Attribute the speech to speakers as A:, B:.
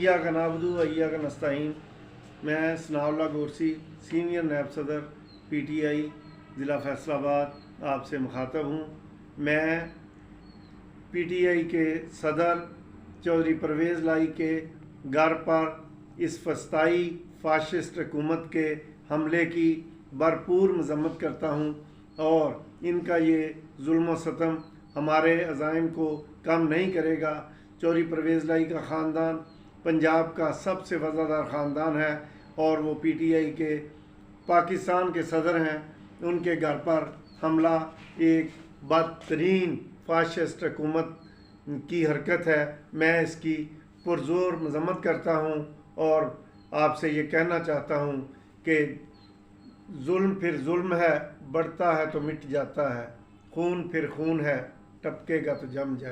A: इय्या का नाबुदु व इय्या का नस्ताईन। मैं सनाउल्लाह गोरसी, सीनियर नायब सदर PTI ज़िला फैसलाबाद आपसे मुखातब हूँ। मैं PTI के सदर चौधरी परवेज़ लाई के घर पर इस फस्ताई फाशिस्ट हुकूमत के हमले की भरपूर मजम्मत करता हूँ और इनका ये जुल्म सतम हमारे अज़ाइम को कम नहीं करेगा। चौधरी परवेज़ लाई का ख़ानदान पंजाब का सबसे वफ़ादार ख़ानदान है और वो PTI के पाकिस्तान के सदर हैं। उनके घर पर हमला एक बदतरीन फाशिस्ट हुकूमत की हरकत है। मैं इसकी पुरज़ोर मजम्मत करता हूँ और आपसे ये कहना चाहता हूँ कि जुल्म फिर जुल्म है, बढ़ता है तो मिट जाता है, खून फिर खून है, टपकेगा तो जम जाए।